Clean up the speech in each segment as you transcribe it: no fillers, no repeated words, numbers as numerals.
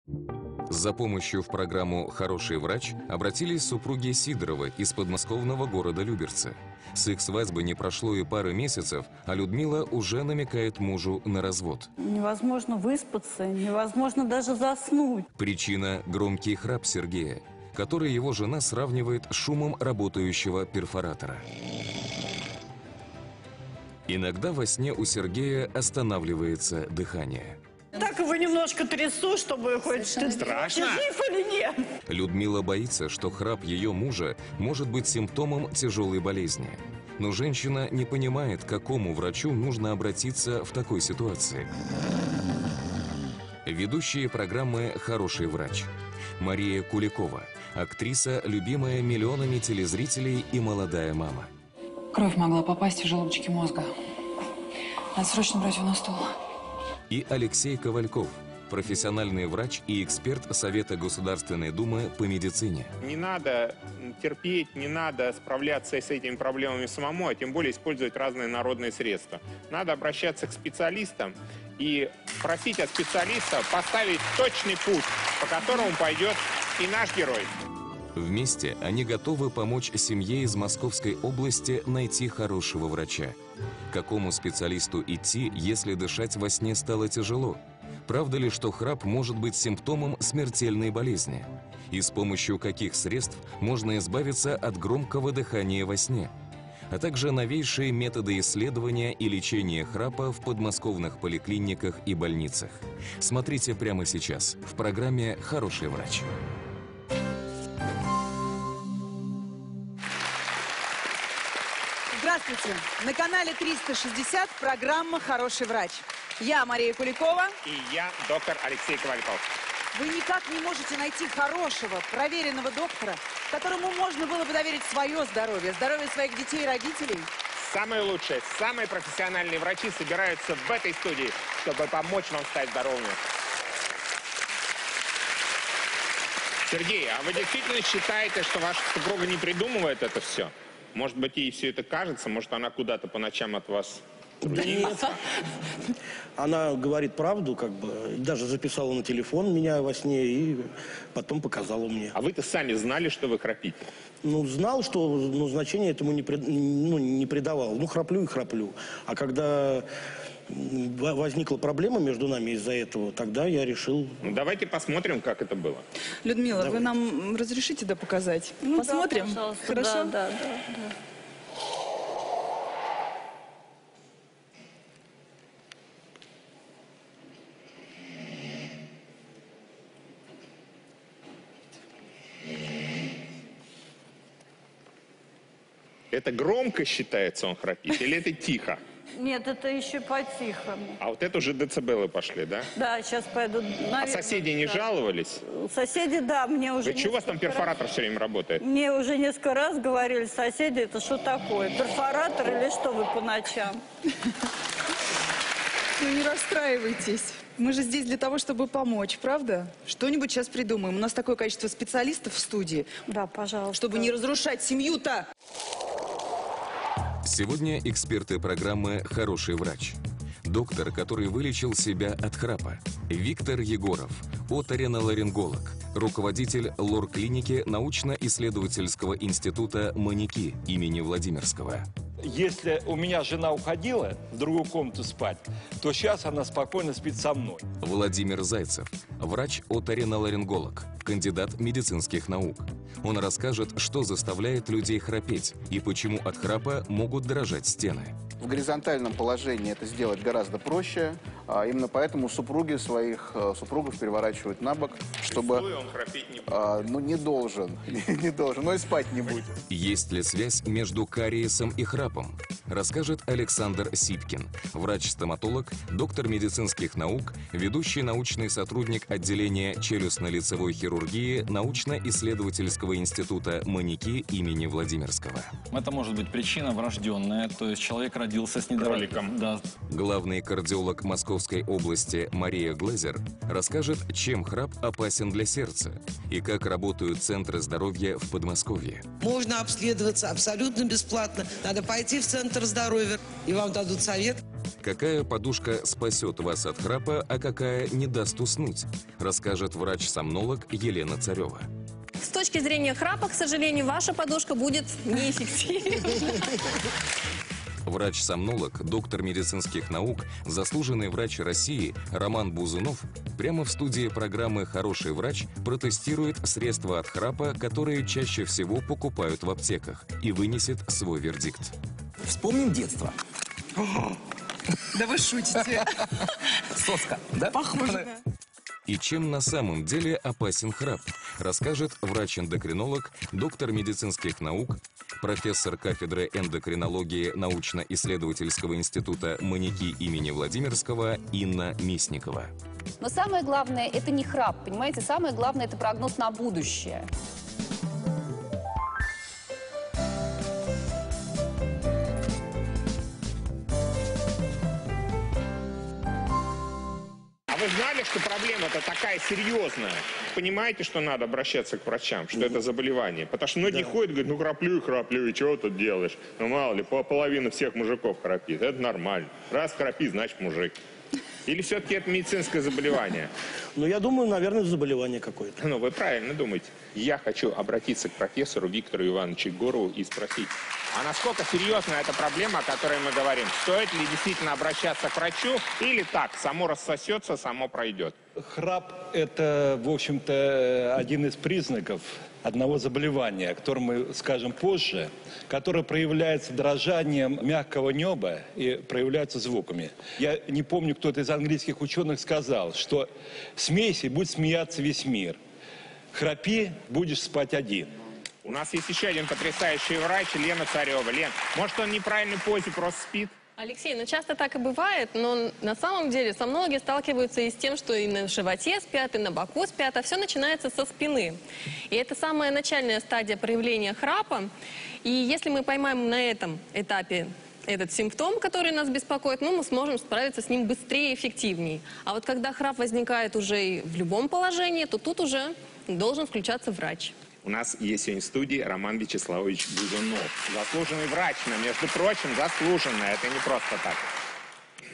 За помощью в программу «Хороший врач» обратились супруги Сидоровы из подмосковного города Люберцы. С их свадьбы не прошло и пары месяцев, а Людмила уже намекает мужу на развод. Невозможно выспаться, невозможно даже заснуть. Причина – громкий храп Сергея, который его жена сравнивает с шумом работающего перфоратора. Иногда во сне у Сергея останавливается дыхание. Так его немножко трясу, чтобы хоть... Страшно? Жив или нет? Людмила боится, что храп ее мужа может быть симптомом тяжелой болезни. Но женщина не понимает, к какому врачу нужно обратиться в такой ситуации. Ведущие программы «Хороший врач». Мария Куликова, актриса, любимая миллионами телезрителей и молодая мама. Кровь могла попасть в желудочки мозга. Надо срочно брать его на стол. И Алексей Ковальков, профессиональный врач и эксперт Совета Государственной Думы по медицине. Не надо терпеть, не надо справляться с этими проблемами самому, а тем более использовать разные народные средства. Надо обращаться к специалистам и просить от специалиста поставить точный путь, по которому пойдет и наш герой. Вместе они готовы помочь семье из Московской области найти хорошего врача. К какому специалисту идти, если дышать во сне стало тяжело? Правда ли, что храп может быть симптомом смертельной болезни? И с помощью каких средств можно избавиться от громкого дыхания во сне? А также новейшие методы исследования и лечения храпа в подмосковных поликлиниках и больницах. Смотрите прямо сейчас в программе «Хороший врач». Здравствуйте! На канале 360 программа «Хороший врач». Я Мария Куликова. И я доктор Алексей Ковальков. Вы никак не можете найти хорошего, проверенного доктора, которому можно было бы доверить свое здоровье, здоровье своих детей и родителей. Самые лучшие, самые профессиональные врачи собираются в этой студии, чтобы помочь вам стать здоровыми. Сергей, а вы действительно считаете, что ваша супруга не придумывает это все? Может быть, ей все это кажется, может, она куда-то по ночам от вас Да нет. Она говорит правду, как бы, даже записала на телефон меня во сне и потом показала мне. А вы-то сами знали, что вы храпите? Ну, знал, что значения этому не придавал. Ну, храплю и храплю. А когда возникла проблема между нами из-за этого, тогда я решил... Ну, давайте посмотрим, как это было. Людмила, Давай. вы нам разрешите показать? Ну, Посмотрим? Да, пожалуйста. Хорошо? Да. Это громко считается, он храпит, или это тихо? Нет, это еще по-тихому. А вот это уже децибелы пошли, да? Да, сейчас пойдут. А соседи не жаловались? Соседи, да, мне уже... Да чего у вас там перфоратор все время работает? Мне уже несколько раз говорили соседи, это что такое? Перфоратор или что вы по ночам? Ну не расстраивайтесь. Мы же здесь для того, чтобы помочь, правда? Что-нибудь сейчас придумаем. У нас такое количество специалистов в студии. Да, пожалуйста. Чтобы не разрушать семью-то. Сегодня эксперты программы «Хороший врач». Доктор, который вылечил себя от храпа. Виктор Егоров, оториноларинголог, руководитель лор-клиники научно-исследовательского института «Маньяки» имени Владимирского. Если у меня жена уходила в другую комнату спать, то сейчас она спокойно спит со мной. Владимир Зайцев, врач-оториноларинголог, кандидат медицинских наук. Он расскажет, что заставляет людей храпеть и почему от храпа могут дрожать стены. В горизонтальном положении это сделать гораздо проще. Именно поэтому супруги своих супругов переворачивают на бок, чтобы... Он храпеть не будет. Ну, не должен, но и спать не будет. Есть ли связь между кариесом и храпом? Расскажет Александр Сипкин, врач-стоматолог, доктор медицинских наук, ведущий научный сотрудник отделения челюстно-лицевой хирургии научно-исследовательского института «Маньяки» имени Владимирского. Это может быть причина врожденная, то есть человек родился с недороликом. Да. Главный кардиолог Московской области Мария Глазер расскажет, чем храп опасен для сердца и как работают центры здоровья в Подмосковье. Можно обследоваться абсолютно бесплатно. Надо пойти в центр здоровья, и вам дадут совет, Какая подушка спасет вас от храпа, а какая не даст уснуть, расскажет врач-сомнолог Елена Царева. С точки зрения храпа, к сожалению, ваша подушка будет неэффективной. Врач-сомнолог, доктор медицинских наук, заслуженный врач России Роман Бузунов прямо в студии программы «Хороший врач» протестирует средства от храпа, которые чаще всего покупают в аптеках, и вынесет свой вердикт. Вспомним детство. Да вы шутите. Соска, да? Похоже. И чем на самом деле опасен храп, расскажет врач-эндокринолог, доктор медицинских наук, профессор кафедры эндокринологии научно-исследовательского института Маньяки имени Владимирского Инна Мисникова. Но самое главное – это не храп, понимаете? Самое главное – это прогноз на будущее. Вы знали, что проблема-то такая серьезная? Понимаете, что надо обращаться к врачам, что это заболевание? Потому что многие ходят и говорят, ну храплю, и чего тут делаешь? Ну мало ли, половина всех мужиков храпит, это нормально. Раз храпит, значит мужик. Или все-таки это медицинское заболевание? Ну, я думаю, наверное, заболевание какое-то. Ну, вы правильно думаете. Я хочу обратиться к профессору Виктору Ивановичу Егорову и спросить, а насколько серьезна эта проблема, о которой мы говорим? Стоит ли действительно обращаться к врачу или так, само рассосется, само пройдет? Храп – это, в общем-то, один из признаков одного заболевания, о котором мы скажем позже, которое проявляется дрожанием мягкого неба и проявляется звуками. Я не помню, кто-то из английских ученых сказал, что смейся, и будет смеяться весь мир. Храпи, будешь спать один. У нас есть еще один потрясающий врач, Лена Царева. Лен, может, он в неправильной позе просто спит? Алексей, ну часто так и бывает, но на самом деле сомнологи сталкиваются и с тем, что и на животе спят, и на боку спят, а все начинается со спины. И это самая начальная стадия проявления храпа. И если мы поймаем на этом этапе этот симптом, который нас беспокоит, ну, мы сможем справиться с ним быстрее и эффективнее. А вот когда храп возникает уже и в любом положении, то тут уже должен включаться врач. У нас есть сегодня в студии Роман Вячеславович Бузунов. Заслуженный врач, но, между прочим, заслуженный. Это не просто так.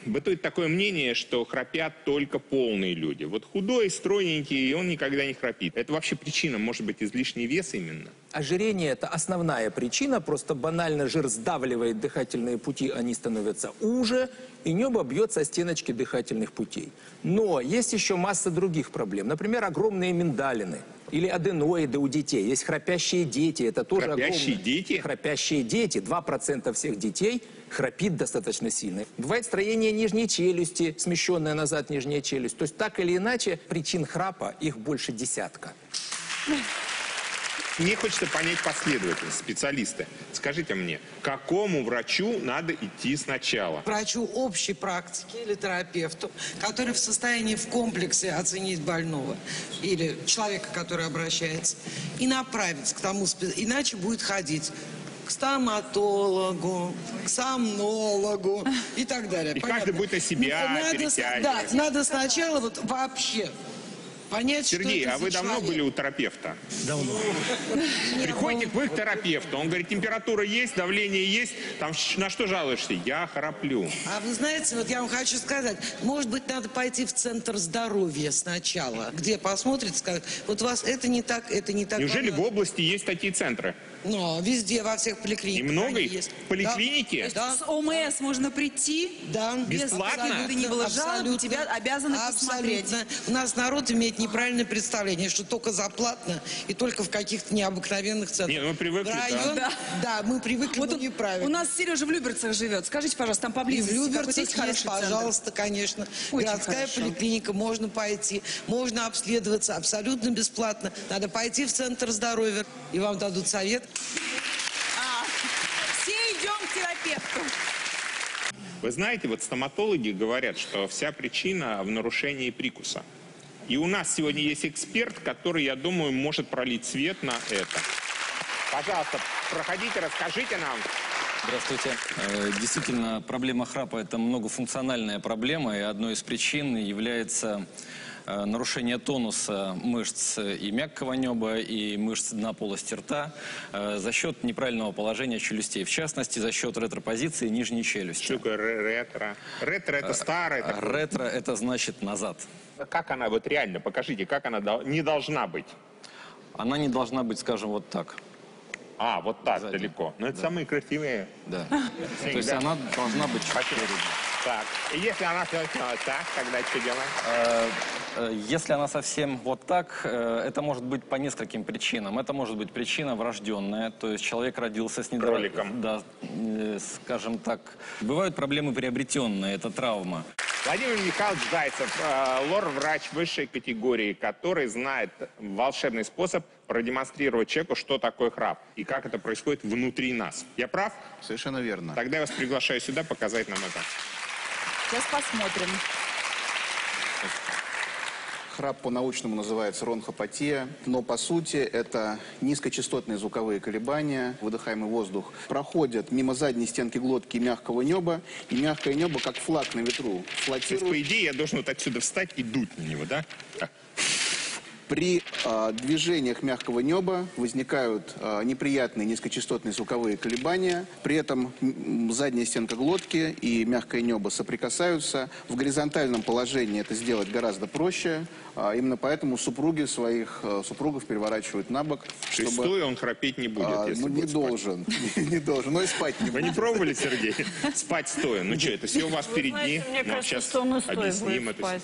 Бытует такое мнение, что храпят только полные люди. Вот худой, стройненький, и он никогда не храпит. Это вообще причина, может быть, излишний вес именно? Ожирение – это основная причина, просто банально жир сдавливает дыхательные пути, они становятся уже, и небо бьет со стеночки дыхательных путей. Но есть еще масса других проблем. Например, огромные миндалины или аденоиды у детей. Есть храпящие дети. Это тоже храпящие дети? Храпящие дети. 2% всех детей храпит достаточно сильно. Бывает строение нижней челюсти, смещенная назад нижняя челюсть. То есть так или иначе причин храпа их больше десятка. Мне хочется понять последовательность, специалисты. Скажите мне, к какому врачу надо идти сначала? Врачу общей практики или терапевту, который в состоянии в комплексе оценить больного или человека, который обращается, и направить к тому, иначе будет ходить к стоматологу, к сомнологу и так далее. И каждый будет на себя перетягивать. Да, надо сначала вот вообще понять, Сергей, что а вы давно были у терапевта? Давно. Приходите вы к терапевту, он говорит, температура есть, давление есть, там на что жалуешься? Я храплю. А вы знаете, вот я вам хочу сказать, может быть, надо пойти в центр здоровья сначала, где посмотрят, скажут, вот у вас это не так, это не так. Неужели в области есть такие центры? Ну, везде, во всех поликлиниках. И много их? Есть. Поликлиники? Да. С ОМС можно прийти, да. Бесплатно? Без бы ни было жалоб, тебя обязаны посмотреть. У нас народ имеет неправильное представление, что только за платно и только в каких-то необыкновенных центрах. Не, мы привыкли, район, да, мы привыкли, вот но неправильно. У нас Сережа в Люберцах живет. Скажите, пожалуйста, там поблизости в Люберцах есть хороший пожалуйста, центр? конечно. Очень Городская хорошо. поликлиника, можно пойти, можно обследоваться абсолютно бесплатно. Надо пойти в центр здоровья, и вам дадут совет. Все идем к терапевту. Вы знаете, вот стоматологи говорят, что вся причина в нарушении прикуса. И у нас сегодня есть эксперт, который, я думаю, может пролить свет на это. Пожалуйста, проходите, расскажите нам. Здравствуйте. Действительно, проблема храпа – это многофункциональная проблема, и одной из причин является нарушение тонуса мышц и мягкого неба, и мышц дна полости рта за счет неправильного положения челюстей. В частности, за счет ретропозиции нижней челюсти. Что такое ретро? Ретро это старое. Ретро это значит назад. Как она вот реально, покажите, как она не должна быть? Она не должна быть, скажем, вот так. А, вот так сзади. далеко. Ну это самые красивые. Да. То есть она должна быть чуть впереди. Так, и если она совсем вот так, тогда что делаем? Если она совсем вот так, это может быть по нескольким причинам. Это может быть причина врожденная, то есть человек родился с кроликом. Да, скажем так. Бывают проблемы приобретенные, это травма. Владимир Михайлович Зайцев, лор-врач высшей категории, который знает волшебный способ продемонстрировать человеку, что такое храп и как это происходит внутри нас. Я прав? Совершенно верно. Тогда я вас приглашаю сюда показать нам это. Сейчас посмотрим. Храп по-научному называется ронхопатия, но по сути это низкочастотные звуковые колебания. Выдыхаемый воздух проходит мимо задней стенки глотки мягкого неба, и мягкое небо, как флаг на ветру, То есть, флотирует. по идее, я должен вот отсюда встать и дуть на него, да? При движениях мягкого неба возникают неприятные низкочастотные звуковые колебания. При этом задняя стенка глотки и мягкое небо соприкасаются. В горизонтальном положении это сделать гораздо проще. Именно поэтому супруги своих супругов переворачивают на бок. То есть стоя он храпеть не будет, если Ну, не будет спать. должен. Не должен, но и спать не Вы будет. не пробовали, Сергей? Спать стоя? Ну что, это все у вас Вы впереди. знаете, мне Ну, кажется, сейчас что он и стоя объясним будет это. спать.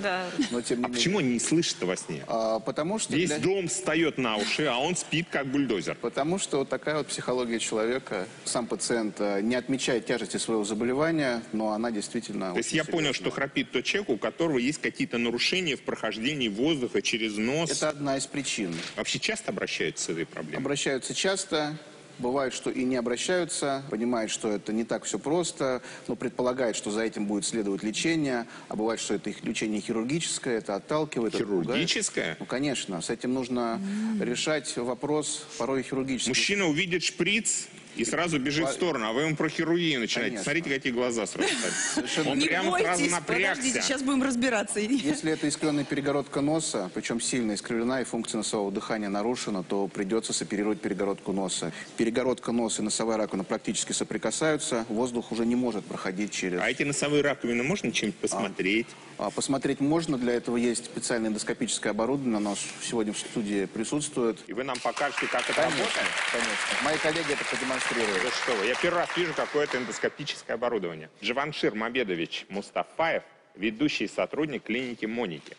Да. Но, тем не А менее. почему он не слышит во сне? Потому что Весь для- дом встает на уши, а он спит как бульдозер. Потому что вот такая вот психология человека. Сам пациент не отмечает тяжести своего заболевания, но она действительно... То есть я понял, что храпит тот человек, у которого есть какие-то нарушения в прохождении воздуха через нос. Это одна из причин. Вообще часто обращаются с этой проблемой? Обращаются часто. Бывает, что и не обращаются, понимают, что это не так все просто, но предполагают, что за этим будет следовать лечение, а бывает, что это их лечение хирургическое, это отталкивает. это пугает. Хирургическое? Ну, конечно, с этим нужно решать вопрос порой хирургический. Мужчина увидит шприц и сразу бежит в сторону, а вы ему про хирургию начинаете. Конечно. Смотрите, какие глаза сразу стали. Он Не прямо сразу бойтесь, напрягся. подождите, сейчас будем разбираться. Если это искривленная перегородка носа, причем сильно искривлена и функция носового дыхания нарушена, то придется соперировать перегородку носа. Перегородка носа и носовая раковина практически соприкасаются, воздух уже не может проходить через... А эти носовые раковины можно чем-нибудь посмотреть? Посмотреть можно, для этого есть специальное эндоскопическое оборудование, оно сегодня в студии присутствует. И вы нам покажете, как это Конечно, работает? конечно. Мои коллеги это продемонстрируют. Да что вы, я первый раз вижу какое-то эндоскопическое оборудование. Джаваншир Мамедович Мустафаев, ведущий сотрудник клиники Моники.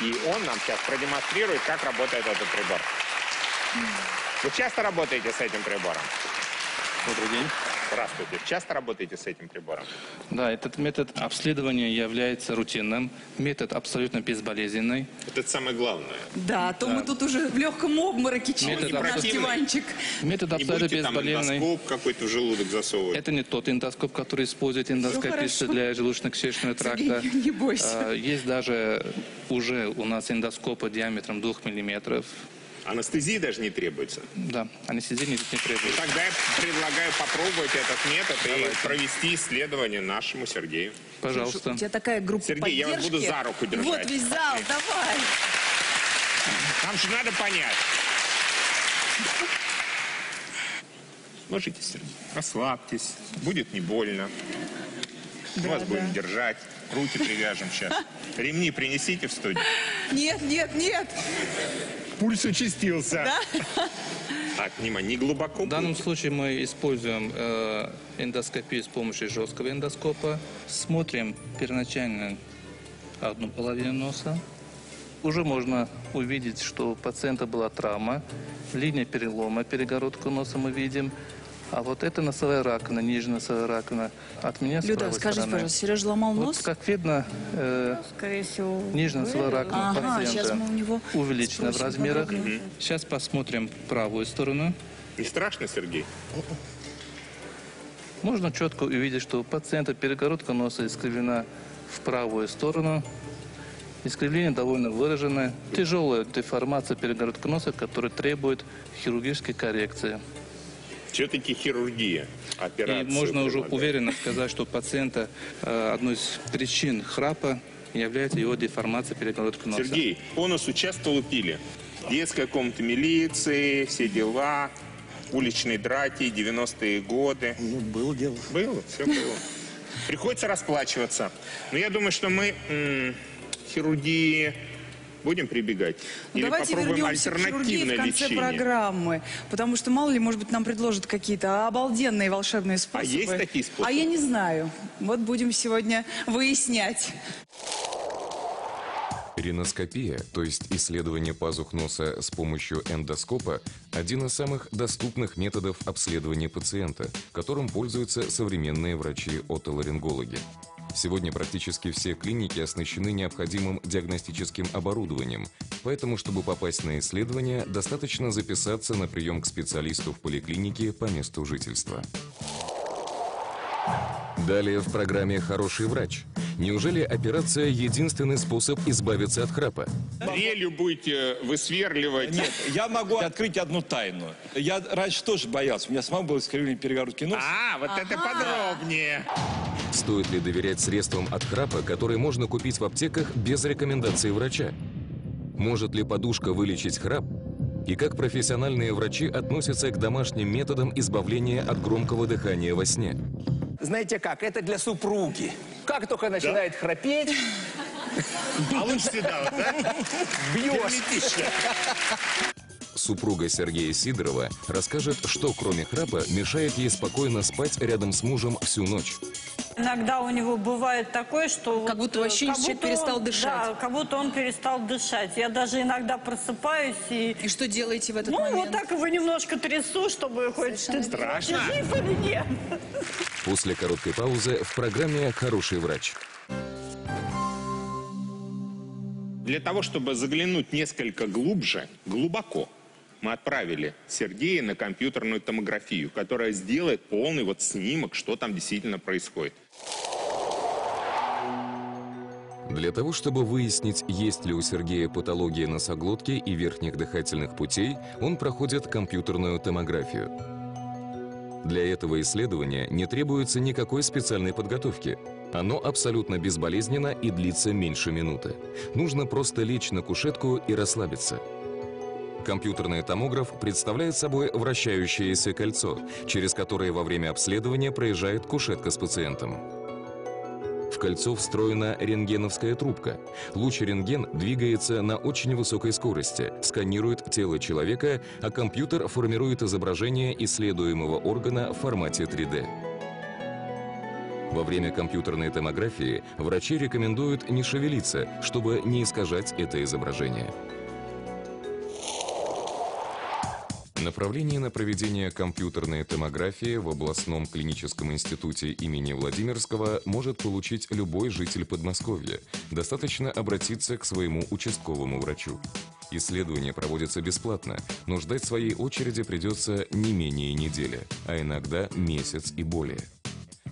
И он нам сейчас продемонстрирует, как работает этот прибор. Вы часто работаете с этим прибором? Добрый день. Здравствуйте. Часто работаете с этим прибором? Да, этот метод обследования является рутинным. Метод абсолютно безболезненный. Это самое главное. Да, то мы тут уже в легком обмороке Метод наш абсолютно- диванчик. Метод Не абсолютно будете там безболезненный. эндоскоп какой-то в желудок засовывать? Это не тот эндоскоп, который используют эндоскописты хорошо. для желудочно-кишечного тракта. Сергей, не бойся. Есть даже уже у нас эндоскопы диаметром 2 миллиметров. Анестезии даже не требуется? Да, анестезии не требуется. Тогда я предлагаю попробовать этот метод и провести исследование нашему Сергею. Пожалуйста. У тебя такая группа Сергей, я вас поддержки. буду за руку держать. Вот весь зал, давай. Нам же надо понять. Ложитесь, Сергей. Расслабьтесь. Будет не больно. Мы вас будем держать. Руки привяжем сейчас. Ремни принесите в студию. Нет, нет, нет. Пульс участился. Да? Так, внимание, не глубоко. В данном случае мы используем эндоскопию с помощью жесткого эндоскопа. Смотрим первоначально одну половину носа. Уже можно увидеть, что у пациента была травма. Линия перелома, перегородку носа мы видим. А вот это носовая раковина, нижняя носовая раковина. От меня с Люда, правой скажите, стороны. пожалуйста, Сережа ломал Вот, нос? как видно, Скорее всего. нижняя носовая раковина Ага, сейчас пациента мы у него увеличена в спросим размерах. подробнее. Сейчас посмотрим правую сторону. Не страшно, Сергей? Можно четко увидеть, что у пациента перегородка носа искривлена в правую сторону. Искривление довольно выраженное. Тяжелая деформация перегородка носа, которая требует хирургической коррекции. Все-таки хирургия, операция. И можно уже предлагает. уверенно сказать, что у пациента одной из причин храпа является его деформация перегородки носа. Сергей, по носу часто лупили? Детская комната милиции, все дела, уличные драки, 90-е годы. Ну, было дело. Было, все было. Приходится расплачиваться. Но я думаю, что мы хирургии будем прибегать. Ну, Или давайте попробуем вернемся к хирургии альтернативное в конце лечение. программы. Потому что, мало ли, может быть, нам предложат какие-то обалденные волшебные способы. А есть такие способы? А я не знаю. Вот будем сегодня выяснять. Риноскопия, то есть исследование пазух носа с помощью эндоскопа, один из самых доступных методов обследования пациента, которым пользуются современные врачи-отоларингологи. Сегодня практически все клиники оснащены необходимым диагностическим оборудованием, поэтому, чтобы попасть на исследование, достаточно записаться на прием к специалисту в поликлинике по месту жительства. Далее в программе «Хороший врач». Неужели операция – единственный способ избавиться от храпа? Дрелью будете высверливать? Нет, я могу открыть одну тайну. Я раньше тоже боялся. У меня самому было искривление перегородки носа. Вот это подробнее. Стоит ли доверять средствам от храпа, которые можно купить в аптеках без рекомендации врача? Может ли подушка вылечить храп? И как профессиональные врачи относятся к домашним методам избавления от громкого дыхания во сне? Знаете как, это для супруги. Как только начинает храпеть, А лучше всегда, да? бьешь. Супруга Сергея Сидорова расскажет, что кроме храпа мешает ей спокойно спать рядом с мужем всю ночь. Иногда у него бывает такое, что... Как будто вообще человек перестал дышать. Да, как будто он перестал дышать. Я даже иногда просыпаюсь и... И что делаете в этот Ну, момент? вот так его немножко трясу, чтобы хоть... Страшно. Ты жив или нет? После короткой паузы в программе «Хороший врач». Для того, чтобы заглянуть несколько глубже, глубоко, мы отправили Сергея на компьютерную томографию, которая сделает полный снимок, что там действительно происходит. Для того, чтобы выяснить, есть ли у Сергея патология носоглотки и верхних дыхательных путей, он проходит компьютерную томографию. Для этого исследования не требуется никакой специальной подготовки. Оно абсолютно безболезненно и длится меньше минуты. Нужно просто лечь на кушетку и расслабиться. Компьютерный томограф представляет собой вращающееся кольцо, через которое во время обследования проезжает кушетка с пациентом. В кольцо встроена рентгеновская трубка. Луч-рентген двигается на очень высокой скорости, сканирует тело человека, а компьютер формирует изображение исследуемого органа в формате 3D. Во время компьютерной томографии врачи рекомендуют не шевелиться, чтобы не искажать это изображение. Направление на проведение компьютерной томографии в областном клиническом институте имени Владимирского может получить любой житель Подмосковья. Достаточно обратиться к своему участковому врачу. Исследование проводится бесплатно, но ждать своей очереди придется не менее недели, а иногда месяц и более.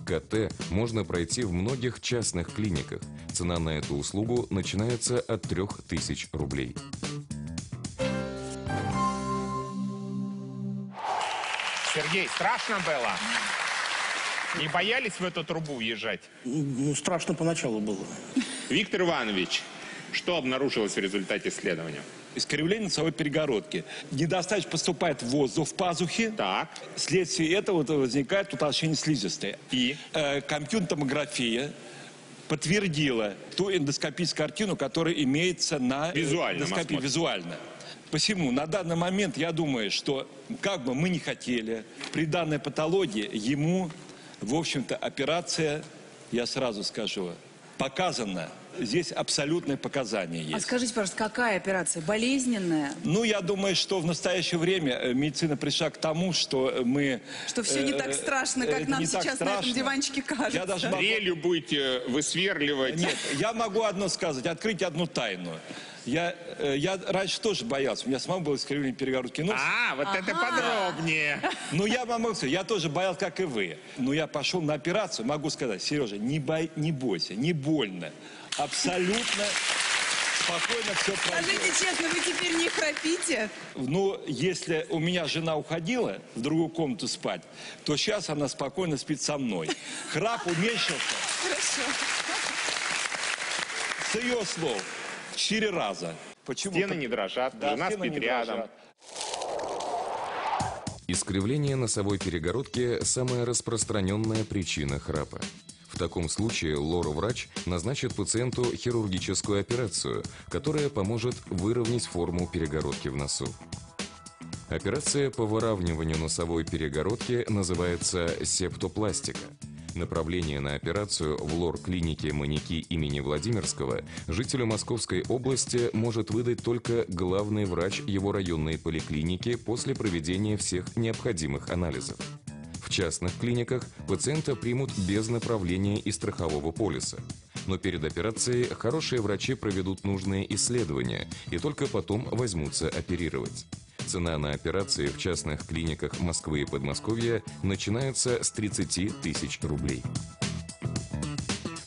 КТ можно пройти в многих частных клиниках. Цена на эту услугу начинается от 3000 рублей. Сергей, страшно было? Не боялись в эту трубу въезжать? Ну, страшно поначалу было. Виктор Иванович, что обнаружилось в результате исследования? Искривление носовой перегородки. Недостаточно поступает воздух в пазухи. Так. Вследствие этого возникает утолщение слизистой. И? Компьютерная томография подтвердила ту эндоскопическую картину, которая имеется на эндоскопии визуально. Посему на данный момент я думаю, что как бы мы ни хотели, при данной патологии ему, в общем-то, операция, я сразу скажу, показана. Здесь абсолютное показание есть. А скажите, пожалуйста, какая операция? Болезненная? Ну, я думаю, что в настоящее время медицина пришла к тому, что мы... Что все не так страшно, как нам сейчас на этом диванчике кажется. Я даже могу... Дрелью будете высверливать? Нет, я могу одно сказать, открыть одну тайну. Я раньше тоже боялся, у меня самому было искривление перегородки носа. Вот это подробнее. Ну, я вам могу сказать, я тоже боялся, как и вы. Но я пошел на операцию, могу сказать, Сережа, не бойся, не больно. Абсолютно спокойно все пройдет. Скажите честно, вы теперь не храпите? Ну, если у меня жена уходила в другую комнату спать, то сейчас она спокойно спит со мной. Храп уменьшился. Хорошо. С ее слов, 4 раза. Почему? Стены не дрожат, жена стены спит не рядом. дрожат. Искривление носовой перегородки – самая распространенная причина храпа. В таком случае лор-врач назначит пациенту хирургическую операцию, которая поможет выровнять форму перегородки в носу. Операция по выравниванию носовой перегородки называется септопластика. Направление на операцию в лор-клинике Маники имени Владимирского жителю Московской области может выдать только главный врач его районной поликлиники после проведения всех необходимых анализов. В частных клиниках пациента примут без направления и страхового полиса. Но перед операцией хорошие врачи проведут нужные исследования и только потом возьмутся оперировать. Цена на операции в частных клиниках Москвы и Подмосковья начинается с 30 тысяч рублей.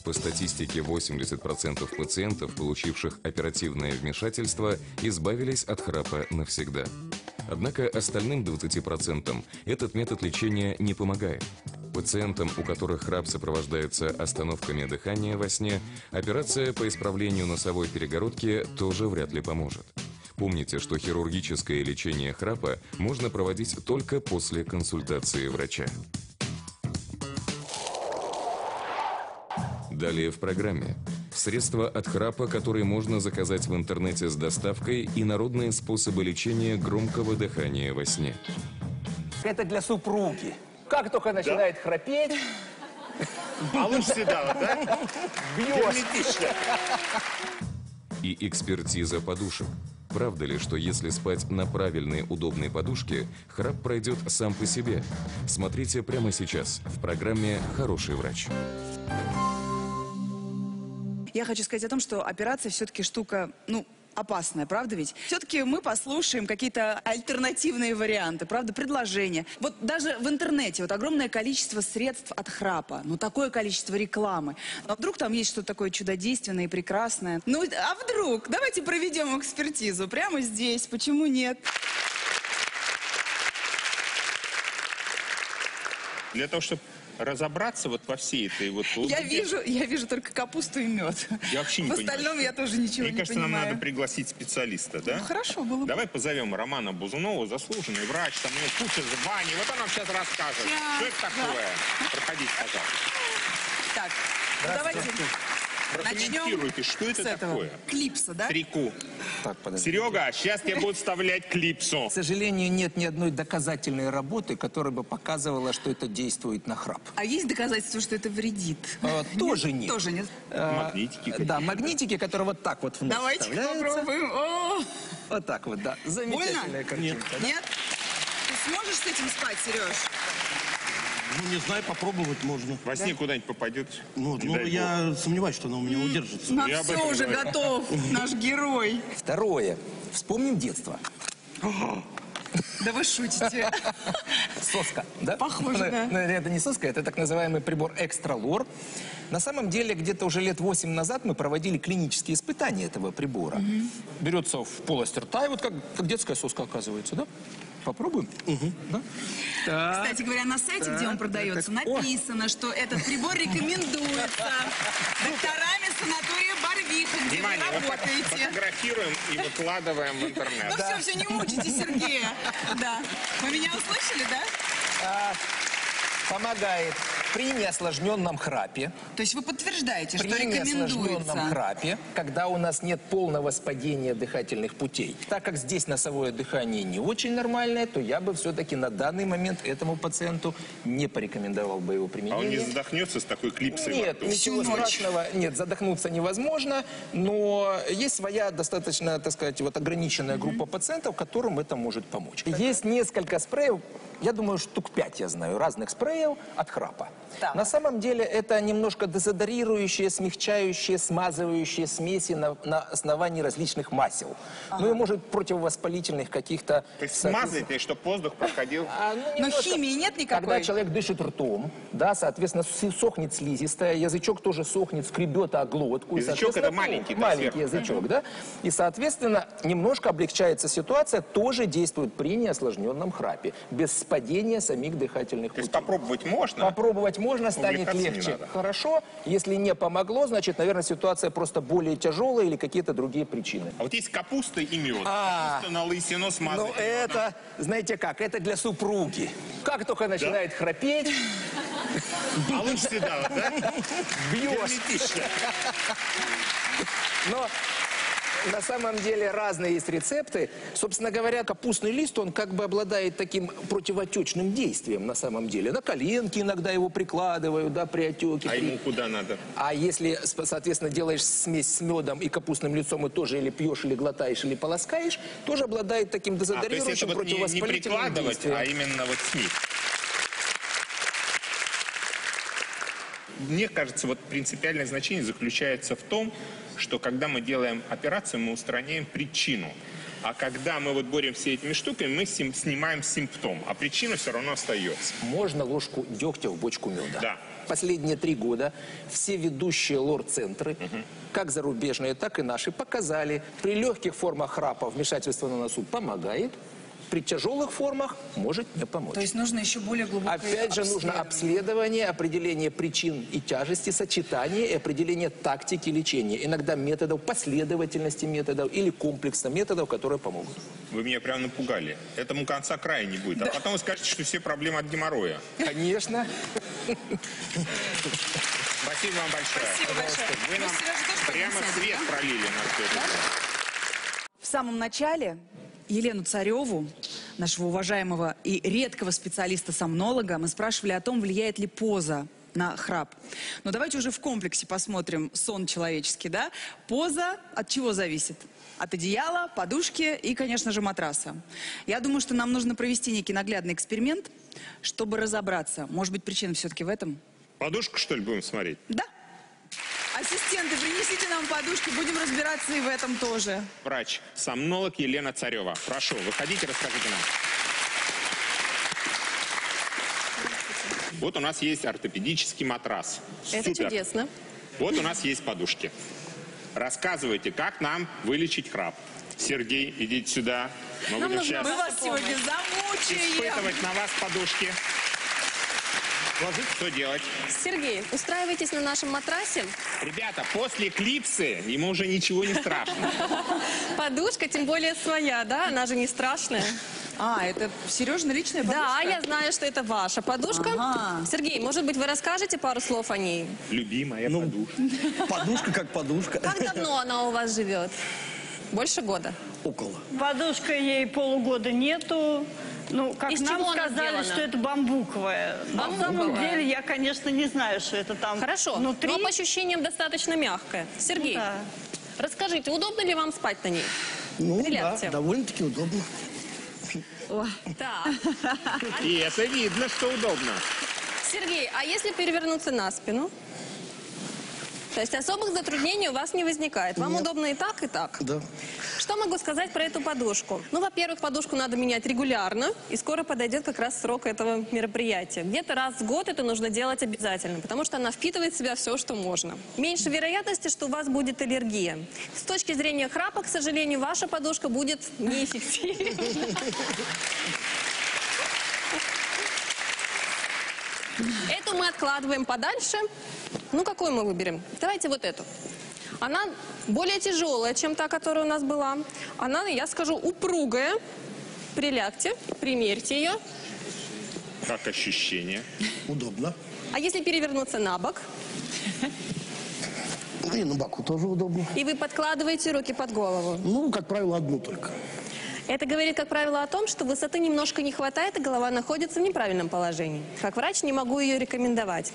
По статистике, 80% пациентов, получивших оперативное вмешательство, избавились от храпа навсегда. Однако остальным 20% этот метод лечения не помогает. Пациентам, у которых храп сопровождается остановками дыхания во сне, операция по исправлению носовой перегородки тоже вряд ли поможет. Помните, что хирургическое лечение храпа можно проводить только после консультации врача. Далее в программе. Средства от храпа, которые можно заказать в интернете с доставкой, и народные способы лечения громкого дыхания во сне. Это для супруги. Как только начинает храпеть... Получится, да? Бьешь. И экспертиза подушек. Правда ли, что если спать на правильной удобной подушке, храп пройдет сам по себе? Смотрите прямо сейчас в программе «Хороший врач». Я хочу сказать о том, что операция все-таки штука, опасная, правда ведь? Все-таки мы послушаем какие-то альтернативные варианты, правда, предложения. Вот даже в интернете вот огромное количество средств от храпа, такое количество рекламы. А вдруг там есть что-то такое чудодейственное и прекрасное? А вдруг? Давайте проведем экспертизу прямо здесь, почему нет? Для того, чтобы разобраться вот во всей этой вот... Я вижу только капусту и мед. Я вообще не В понимаю. остальном я тоже ничего не Мне кажется, понимаю. нам надо пригласить специалиста, да? Хорошо было бы. Давай позовем Романа Бузунова, заслуженный врач, там у него куча званий. Вот он нам сейчас расскажет, что это такое. Проходите, пожалуйста. Так, давайте начнем Прокомментируйте, что это с этого. такое? Клипса, да? Трику. Так, подожди. Серега, сейчас тебе будут вставлять клипсу. К сожалению, нет ни одной доказательной работы, которая бы показывала, что это действует на храп. А есть доказательства, что это вредит? Тоже нет. Тоже нет. Магнитики какие-то. Да, магнитики, которые вот так вот в нос Давайте вставляются. попробуем. О! Вот так вот, да. Замечательная картинка. да? Нет? Ты сможешь с этим спать, Сереж? Не знаю, попробовать можно. Во сне куда-нибудь попадет? Не дай Я сомневаюсь, что она у меня удержится. На Я об все этом уже говорю. готов, наш герой. Второе. Вспомним детство. Да вы шутите. Соска, да? Похоже, да. Но это не соска, это так называемый прибор экстралор. На самом деле, где-то уже лет 8 назад мы проводили клинические испытания этого прибора. Берется в полость рта, и вот как детская соска оказывается, да? Попробуем? Да? Так. Кстати говоря, на сайте, где он продается, написано, что этот прибор рекомендуется докторами санатория Барвиха, где Внимание, вы вот так работаете. фотографируем и выкладываем в интернет. Все, не мучите Сергея. Да. Вы меня услышали, да? Помогает при неосложненном храпе. То есть вы подтверждаете, что При неосложненном рекомендуется? храпе, когда у нас нет полного спадения дыхательных путей. Так как здесь носовое дыхание не очень нормальное, то я бы все-таки на данный момент этому пациенту не порекомендовал бы его А применение. он не задохнется с такой клипсой? во Нет, рту? ничего страшного. Нет, задохнуться невозможно, но есть своя достаточно, так сказать, вот ограниченная группа пациентов, которым это может помочь. Есть несколько спреев, я думаю, штук 5 я знаю, разных спреев от храпа. Так. На самом деле это немножко дезодорирующие, смягчающие, смазывающие смеси на основании различных масел. Ну и может противовоспалительных каких-то... То есть смазать, чтобы воздух проходил? Но химии нет никакой? Когда человек дышит ртом, да, соответственно, сохнет слизистая, язычок тоже сохнет, скребет о глотку. И, Язычок это соответственно, маленький, да, маленький сверху? язычок, да. И, соответственно, немножко облегчается ситуация, тоже действует при неосложненном храпе. Без падения самих дыхательных путей. То есть попробовать можно? Попробовать можно, станет Увлекаться не легче. надо. Хорошо. Если не помогло, значит, наверное, ситуация просто более тяжелая или какие-то другие причины. А вот есть капуста и мед. Капуста на лысину смазать. Ну, это, знаете как, это для супруги. Как только начинает храпеть... А лучше всегда, да? Бьешь. Но на самом деле разные есть рецепты. Собственно говоря, капустный лист, он как бы обладает таким противоотечным действием на самом деле. На коленки иногда его прикладывают, да, при отеке. А ему куда надо? А если, соответственно, делаешь смесь с медом и капустным лицом, и тоже или пьешь, или глотаешь, или полоскаешь, тоже обладает таким То есть это дезодорирующим, вот не противовоспалительным прикладывать, действием. а именно вот смесь. Мне кажется, вот принципиальное значение заключается в том, что когда мы делаем операцию, мы устраняем причину. А когда мы вот боремся с этими штуками, мы снимаем симптом, а причина все равно остается. Можно ложку дегтя в бочку меда. Да. Последние 3 года все ведущие лор-центры, как зарубежные, так и наши, показали, при легких формах храпа вмешательство на носу помогает, при тяжелых формах может не помочь. То есть нужно еще более глубокое Опять же, нужно обследование, определение причин и тяжести, сочетание и определение тактики лечения. Иногда методов, последовательности методов или комплекса методов, которые помогут. Вы меня прям напугали. Этому конца края не будет. А потом вы скажете, что все проблемы от геморроя. Конечно. Спасибо вам большое. Спасибо большое. Вы нам прямо свет пролили на все это. В самом начале Елену Цареву, нашего уважаемого и редкого специалиста-сомнолога, мы спрашивали о том, влияет ли поза на храп. Но давайте уже в комплексе посмотрим сон человеческий, да? Поза от чего зависит? От одеяла, подушки и, конечно же, матраса. Я думаю, что нам нужно провести некий наглядный эксперимент, чтобы разобраться. Может быть, причина все-таки в этом? Подушку, что ли, будем смотреть? Да. Ассистенты, принесите нам подушки, будем разбираться и в этом тоже. Врач, сомнолог Елена Царева. Прошу, выходите, расскажите нам. Вот у нас есть ортопедический матрас. Это Супер. чудесно. Вот у нас есть подушки. Рассказывайте, как нам вылечить храп. Сергей, идите сюда. Мы будем сейчас Мы вас сегодня замучаем. испытывать на вас подушки. Что делать? Сергей, устраивайтесь на нашем матрасе. Ребята, после клипсы ему уже ничего не страшно. Подушка, тем более своя, да? Она же не страшная. А, это Сережина личная подушка? Да, я знаю, что это ваша подушка. Ага. Сергей, может быть, вы расскажете пару слов о ней? Любимая подушка. Подушка как подушка. Как давно она у вас живет? Больше года? Около. Подушка ей полугода нету. Ну, как Из нам чего она сказали, сделана? что это бамбуковая. На самом деле, я, конечно, не знаю, что это там Хорошо, внутри. но по ощущениям достаточно мягкая. Сергей, Ну да. расскажите, удобно ли вам спать на ней? Ну Приляпьте. да, довольно-таки удобно. Так. И это видно, что удобно. Сергей, а если перевернуться на спину? То есть особых затруднений у вас не возникает. Вам удобно и так, и так. Да. Что могу сказать про эту подушку? Ну, во-первых, подушку надо менять регулярно, и скоро подойдет как раз срок этого мероприятия. Где-то раз в год это нужно делать обязательно, потому что она впитывает в себя все, что можно. Меньше вероятности, что у вас будет аллергия. С точки зрения храпа, к сожалению, ваша подушка будет неэффективной. Эту мы откладываем подальше. Ну, какую мы выберем? Давайте вот эту. Она более тяжелая, чем та, которая у нас была. Она, я скажу, упругая. Прилягте, примерьте ее. Как ощущение? Удобно. А если перевернуться на бок, И на боку тоже удобно. и вы подкладываете руки под голову? Ну, как правило, одну только. Это говорит, как правило, о том, что высоты немножко не хватает, и голова находится в неправильном положении. Как врач не могу ее рекомендовать.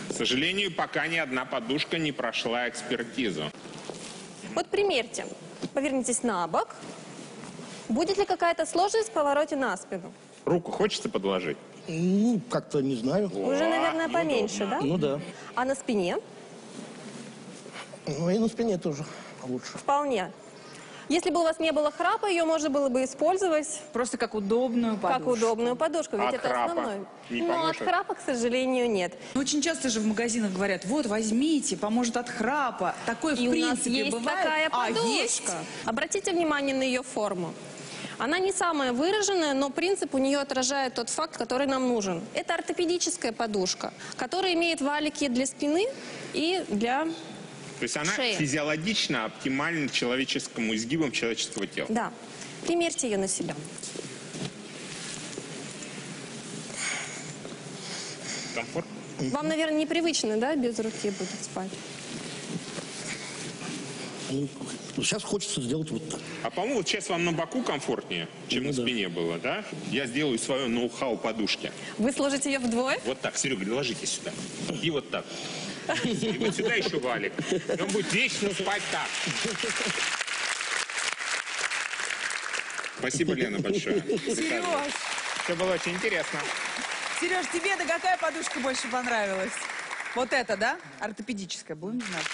К сожалению, пока ни одна подушка не прошла экспертизу. Вот примерьте. Повернитесь на бок. Будет ли какая-то сложность в повороте на спину? Руку хочется подложить? Ну, как-то не знаю. Уже, наверное, поменьше, да? Ну да. А на спине? Ну и на спине тоже лучше. Вполне. Если бы у вас не было храпа, ее можно было бы использовать Просто как удобную подушку. как удобную подушку. Ведь От это храпа основной. не Но от поможет? храпа, к сожалению, нет. Ну, очень часто же в магазинах говорят, вот, возьмите, поможет от храпа. Такое, И в у нас принципе, есть бывает. такая А, подушка. есть? Обратите внимание на ее форму. Она не самая выраженная, но принцип у нее отражает тот факт, который нам нужен. Это ортопедическая подушка, которая имеет валики для спины и для шеи. То есть она физиологично оптимальна человеческому изгибам человеческого тела? Да. Примерьте ее на себя. Комфорт? Вам, наверное, непривычно, да, без руки будет спать? Сейчас хочется сделать вот так. А по-моему, вот сейчас вам на боку комфортнее, чем на спине было, да? Я сделаю свое ноу-хау подушки. Вы сложите ее вдвое? Вот так, Серега, ложитесь сюда. И вот так. И вот сюда еще валик. И он будет вечно спать так. Спасибо, Лена, большое. Сереж! Все было очень интересно. Сереж, тебе-то какая подушка больше понравилась? Вот эта, да? Ортопедическая, будем знать.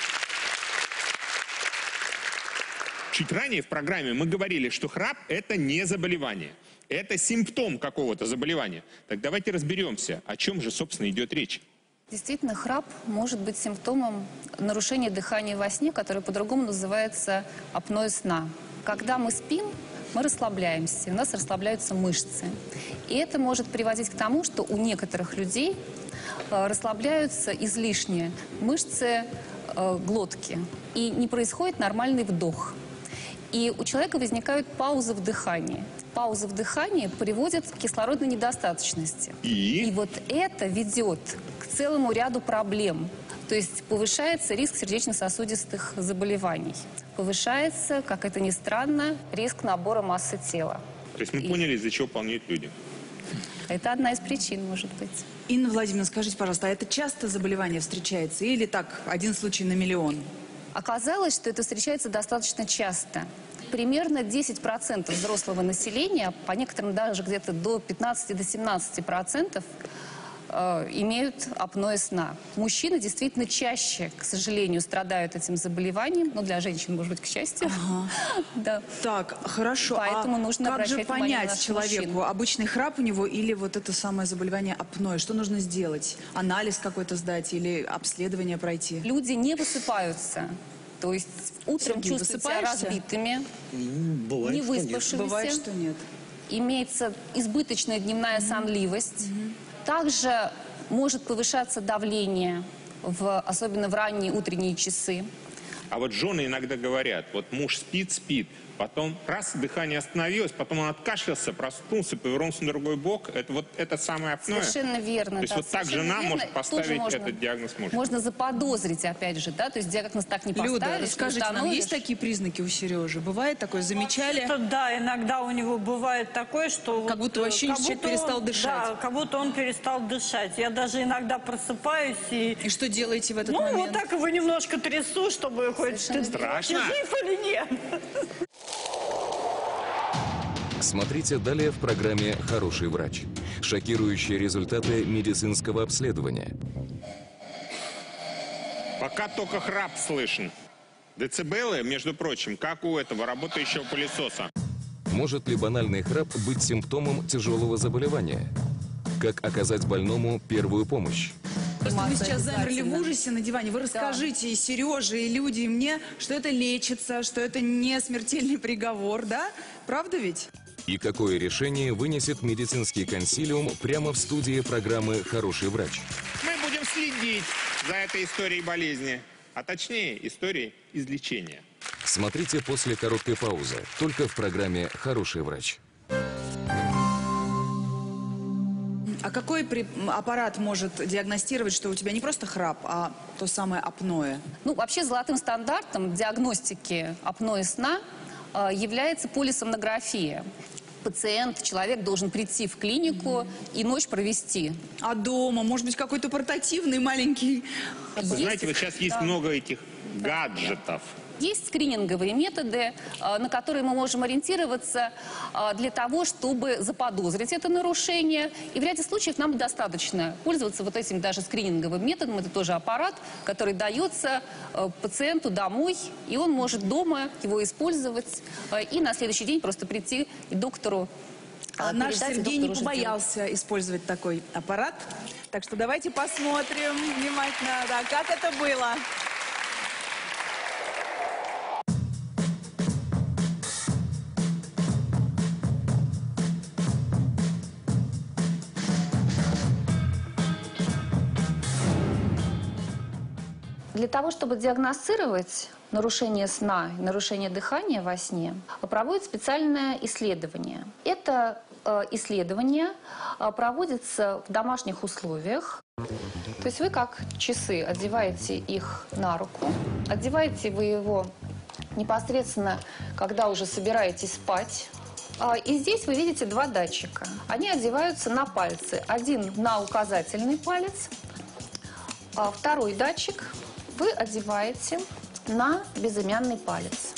Чуть ранее в программе мы говорили, что храп – это не заболевание. Это симптом какого-то заболевания. Так давайте разберемся, о чем же, собственно, идет речь. Действительно, храп может быть симптомом нарушения дыхания во сне, которое по-другому называется апноэ сна. Когда мы спим, мы расслабляемся, у нас расслабляются мышцы. И это может приводить к тому, что у некоторых людей расслабляются излишне мышцы глотки, и не происходит нормальный вдох. И у человека возникают паузы в дыхании. Паузы в дыхании приводят к кислородной недостаточности. И вот это ведет к целому ряду проблем. То есть повышается риск сердечно-сосудистых заболеваний. Повышается, как это ни странно, риск набора массы тела. То есть мы поняли, из-за чего полнеют люди. Это одна из причин, может быть. Инна Владимировна, скажите, пожалуйста, а это часто заболевание встречается или так, один случай на миллион? Оказалось, что это встречается достаточно часто. Примерно 10% взрослого населения, по некоторым даже где-то до 15-17%, имеют апноэ сна. Мужчины действительно чаще, к сожалению, страдают этим заболеванием. Ну, для женщин, может быть, к счастью. Ага. Да. Так, хорошо. Поэтому нужно как же обращать внимание на понять наших человеку, мужчин? обычный храп у него или вот это самое заболевание апноэ? Что нужно сделать? Анализ какой-то сдать или обследование пройти? Люди не высыпаются. То есть утром Сергей, чувствуют себя высыпаешься? разбитыми, Бывает, не что нет. выспавшимися. Бывает, что нет. Имеется избыточная дневная сонливость. Также может повышаться давление, особенно в ранние утренние часы. А вот жены иногда говорят, вот муж спит, потом раз, дыхание остановилось, потом он откашлялся, проснулся, повернулся на другой бок. Это вот это самое апноэ. Совершенно верно. То есть да, вот так совершенно жена верно. может поставить Тоже можно, этот диагноз мужу. Можно заподозрить, опять же, да, то есть диагноз так не поставишь. Люда, не расскажите, нам установишь. есть такие признаки у Сережи? Бывает такое? Замечали? Да, иногда у него бывает такое, что... Как будто вообще человек перестал дышать. Да, как будто он перестал дышать. Я даже иногда просыпаюсь и... И что делаете в этот Ну, момент? вот так его немножко трясу, чтобы хоть... Ты Страшно? жив или нет? Смотрите далее в программе «Хороший врач». Шокирующие результаты медицинского обследования. Пока только храп слышен. Децибелы, между прочим, как у этого работающего пылесоса. Может ли банальный храп быть симптомом тяжелого заболевания? Как оказать больному первую помощь? Просто вы сейчас замерли в обязательно. ужасе на диване. Вы расскажите и Сереже, и люди, и мне, что это лечится, что это не смертельный приговор, да? Правда ведь? И какое решение вынесет медицинский консилиум прямо в студии программы «Хороший врач»? Мы будем следить за этой историей болезни, а точнее историей излечения. Смотрите после короткой паузы, только в программе «Хороший врач». А какой аппарат может диагностировать, что у тебя не просто храп, а то самое апноэ? Ну, вообще золотым стандартом диагностики апноэ сна является полисомнография. Пациент, человек должен прийти в клинику и ночь провести. А дома? Может быть, какой-то портативный маленький? Вы знаете, вот сейчас есть много этих гаджетов. Есть скрининговые методы, на которые мы можем ориентироваться для того, чтобы заподозрить это нарушение. И в ряде случаев нам достаточно пользоваться вот этим даже скрининговым методом. Это тоже аппарат, который дается пациенту домой, и он может дома его использовать и на следующий день просто прийти к доктору. А наш передать, и Сергей не доктор уже побоялся использовать такой аппарат. Так что давайте посмотрим внимательно, да, как это было. Для того, чтобы диагностировать нарушение сна и нарушение дыхания во сне, проводят специальное исследование. Это исследование проводится в домашних условиях. То есть вы как часы одеваете их на руку, одеваете вы его непосредственно, когда уже собираетесь спать. И здесь вы видите два датчика. Они одеваются на пальцы. Один на указательный палец, а второй датчик вы одеваете на безымянный палец.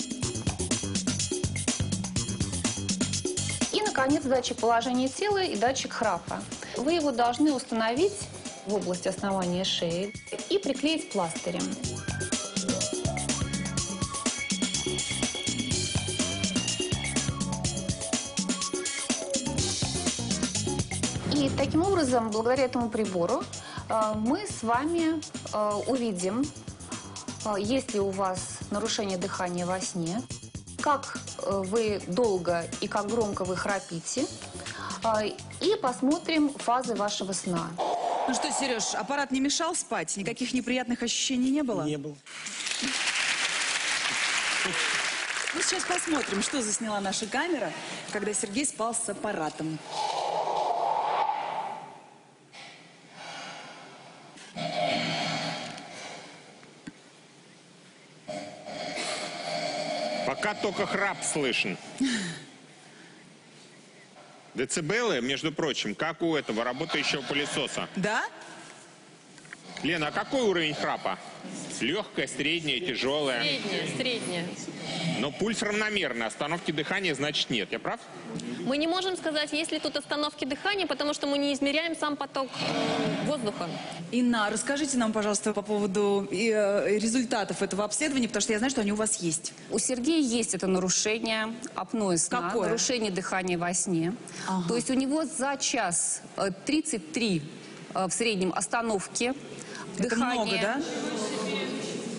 И, наконец, датчик положения тела и датчик храпа. Вы его должны установить в области основания шеи и приклеить пластырем. И таким образом, благодаря этому прибору, мы с вами увидим, есть ли у вас нарушение дыхания во сне, как вы долго и как громко вы храпите, и посмотрим фазы вашего сна. Ну что, Сереж, аппарат не мешал спать? Никаких неприятных ощущений не было? Не было. Ну, сейчас посмотрим, что засняла наша камера, когда Сергей спал с аппаратом. Пока только храп слышен. Децибелы, между прочим, как у этого работающего пылесоса. Да? Лена, а какой уровень храпа? Легкое, среднее, тяжелое? Среднее. Но пульс равномерный, остановки дыхания значит нет. Я прав? Мы не можем сказать, есть ли тут остановки дыхания, потому что мы не измеряем сам поток воздуха. Инна, расскажите нам, пожалуйста, по поводу результатов этого обследования, потому что я знаю, что они у вас есть. У Сергея есть это нарушение апноэ сна, Какое? нарушение дыхания во сне. Ага. То есть у него за час 33 в среднем остановки Это дыхания. много, да?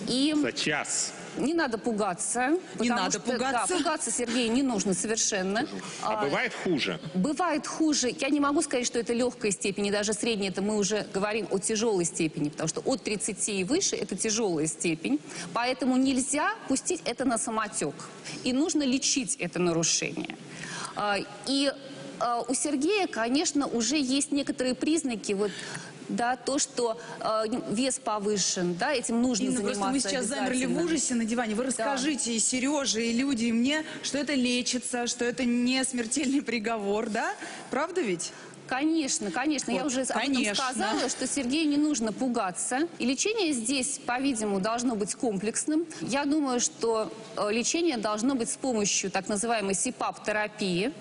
И За час. не надо пугаться. Не потому надо что, пугаться. Да, пугаться Сергею не нужно совершенно. А бывает хуже? Бывает хуже. Я не могу сказать, что это легкая степень, и даже средняя, это мы уже говорим о тяжелой степени, потому что от 30 и выше это тяжелая степень. Поэтому нельзя пустить это на самотек. И нужно лечить это нарушение. И у Сергея, конечно, уже есть некоторые признаки, вот, да, то, что вес повышен, да, этим нужно Инна, заниматься. просто мы сейчас замерли в ужасе на диване. Вы расскажите и Сереже, и люди, и мне, что это лечится, что это не смертельный приговор, да? Правда ведь? Конечно, конечно. Вот, Я уже об этом конечно. сказала, что Сергею не нужно пугаться. И лечение здесь, по-видимому, должно быть комплексным. Я думаю, что лечение должно быть с помощью так называемой СИПАП-терапии.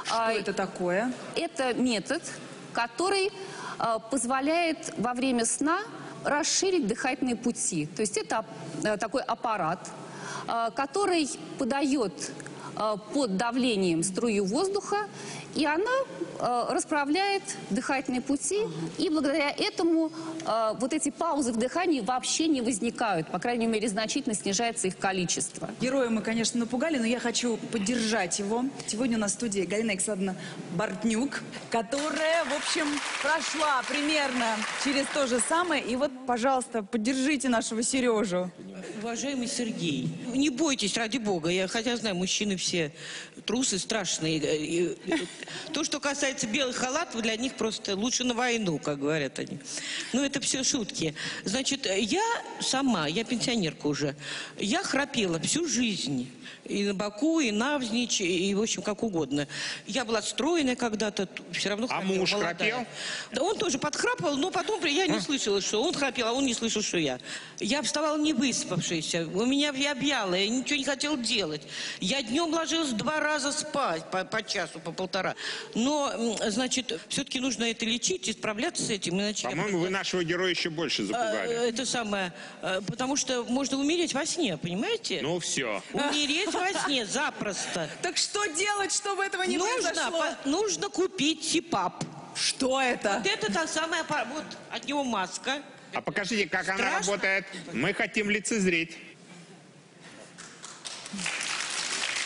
Что это такое? Это метод, который позволяет во время сна расширить дыхательные пути. То есть это такой аппарат, который подает под давлением струю воздуха, и она расправляет дыхательные пути, и благодаря этому вот эти паузы в дыхании вообще не возникают, по крайней мере, значительно снижается их количество. Героя мы, конечно, напугали, но я хочу поддержать его. Сегодня у нас в студии Галина Александровна Бортнюк, которая, в общем, прошла примерно через то же самое. И вот, пожалуйста, поддержите нашего Сережу. Уважаемый Сергей, не бойтесь, ради бога. Я хотя знаю, мужчины все трусы страшные. То, что касается белых халатов, для них просто лучше на войну, как говорят они. Но это все шутки. Значит, я пенсионерка уже, я храпела всю жизнь. И на боку, и навзничь, и, в общем, как угодно. Я была стройная когда-то, все равно храпела. А муж молодая. храпел? Да он тоже подхрапывал, но потом я не слышала, что он храпел, а он не слышал, что я. Я вставала не выспавшаяся, у меня я объяла, я ничего не хотела делать. Я днем ложилась 2 раза спать, по часу, по 1,5. Но, значит, все-таки нужно это лечить и справляться с этим. Иначе По-моему, вы нашего героя еще больше запугали. Это самое, потому что можно умереть во сне, понимаете? Ну все. Умереть во сне запросто. Так что делать, чтобы этого не произошло? Нужно купить СИПАП. Что это? Вот это та самая, вот от него маска. А покажите, как она работает. Мы хотим лицезреть.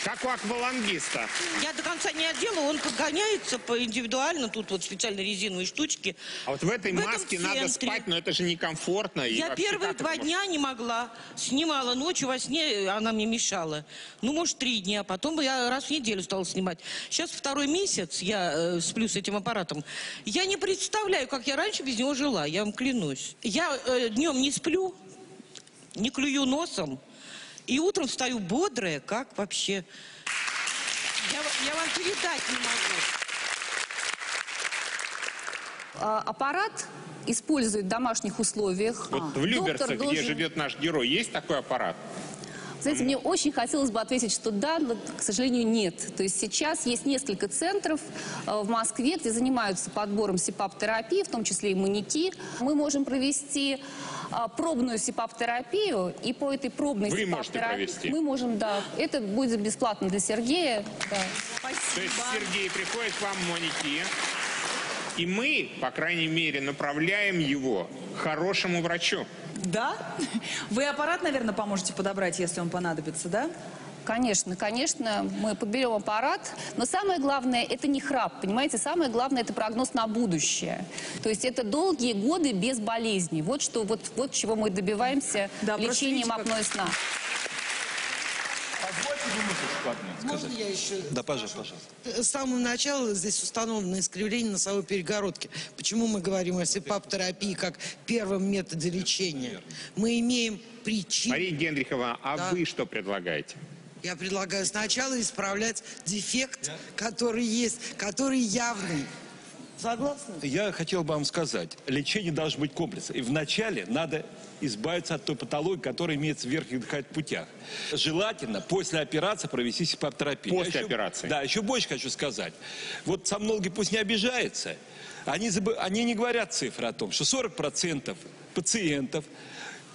Как у аквалангиста. Я до конца не одела, он подгоняется индивидуально, тут вот специально резиновые штучки. А вот в этой маске надо спать, но это же некомфортно. Я первые 2 дня не могла. Снимала ночью во сне, она мне мешала. Ну, может, 3 дня. Потом я раз в неделю стала снимать. Сейчас 2-й месяц я сплю с этим аппаратом. Я не представляю, как я раньше без него жила, я вам клянусь. Я днем не сплю, не клюю носом. И утром встаю бодрая, как вообще. Я вам передать не могу. Аппарат используют в домашних условиях. Вот в Люберцах, где живет наш герой, есть такой аппарат? Знаете, мне очень хотелось бы ответить, что да, но, к сожалению, нет. То есть сейчас есть несколько центров в Москве, где занимаются подбором СИПАП-терапии, в том числе и маньяки. Мы можем провести пробную СИПАП-терапию, и по этой пробной СИПАП-терапии мы можем, да, это будет бесплатно для Сергея. Да. Спасибо. То есть Сергей приходит к вам маньяки, и мы, по крайней мере, направляем его к хорошему врачу. Да? Вы аппарат, наверное, поможете подобрать, если он понадобится, да? Конечно, конечно, мы подберем аппарат, но самое главное – это не храп, понимаете? Самое главное – это прогноз на будущее. То есть это долгие годы без болезней. Вот чего мы добиваемся лечением апноэ сна. Позвольте минуточку одну сказать. Можно я еще? Да, пожалуйста. С самого начала здесь установлено искривление носовой перегородки. Почему мы говорим о СИПАП-терапии как первом методе лечения? Мы имеем причину... Мария Генриховна, а вы что предлагаете? Я предлагаю сначала исправлять дефект, который есть, который явный. Согласны? Я хотел бы вам сказать, лечение должно быть комплексным. И вначале надо избавиться от той патологии, которая имеется в верхних дыхательных путях. Желательно после операции провести СИПАП-терапию. После операции? Да, еще больше хочу сказать. Вот сомнологи пусть не обижаются. Они не говорят цифры о том, что 40% пациентов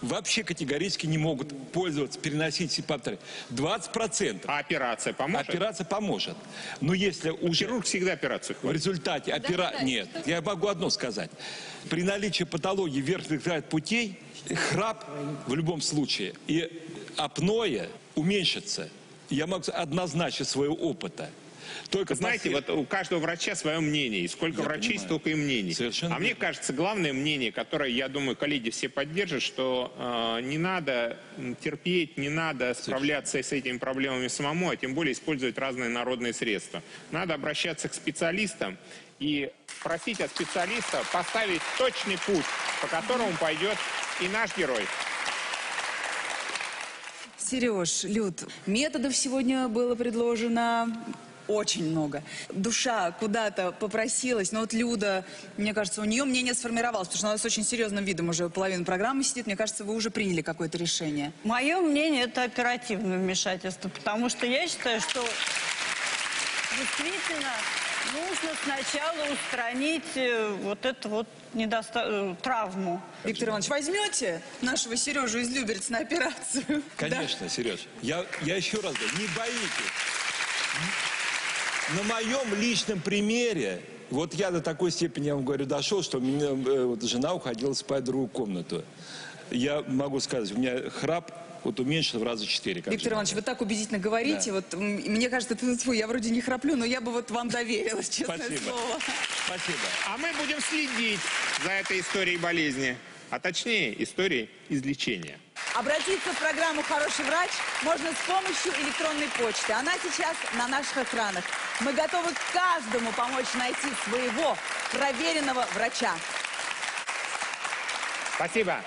вообще категорически не могут пользоваться, переносить СИПАП-терапию. 20%. А операция поможет? Операция поможет. Но если уже... Хирург всегда операцию В ходит. результате операции... Нет, я могу одно сказать. При наличии патологии верхних дыхательных путей, храп в любом случае и апноэ уменьшится. Я могу сказать однозначно своего опыта. Только знаете, вот у каждого врача свое мнение. И сколько врачей, столько и мнений. Совершенно мне кажется, главное мнение, которое, я думаю, коллеги все поддержат, что не надо терпеть, не надо справляться с этими проблемами самому, а тем более использовать разные народные средства. Надо обращаться к специалистам и просить от специалиста поставить точный путь, по которому пойдет и наш герой. Сереж, Люд, методов сегодня было предложено очень много. Душа куда-то попросилась, но вот Люда, мне кажется, у нее мнение сформировалось, потому что она с очень серьезным видом уже половину программы сидит. Мне кажется, вы уже приняли какое-то решение. Мое мнение – это оперативное вмешательство, потому что я считаю, что действительно нужно сначала устранить вот эту вот травму. Виктор Иванович, возьмете нашего Сережу из Люберца на операцию? Конечно, Сереж. Я еще раз говорю, не боитесь. На моем личном примере, вот я до такой степени, я вам говорю, дошел, что у меня вот, жена уходила спать в другую комнату. Я могу сказать, у меня храп вот уменьшился в раза 4. Виктор Иванович, вы так убедительно говорите. Да. Вот, мне кажется, я вроде не храплю, но я бы вот вам доверилась, честное слово. Спасибо. А мы будем следить за этой историей болезни, а точнее историей излечения. Обратиться в программу «Хороший врач» можно с помощью электронной почты. Она сейчас на наших экранах. Мы готовы каждому помочь найти своего проверенного врача. Спасибо.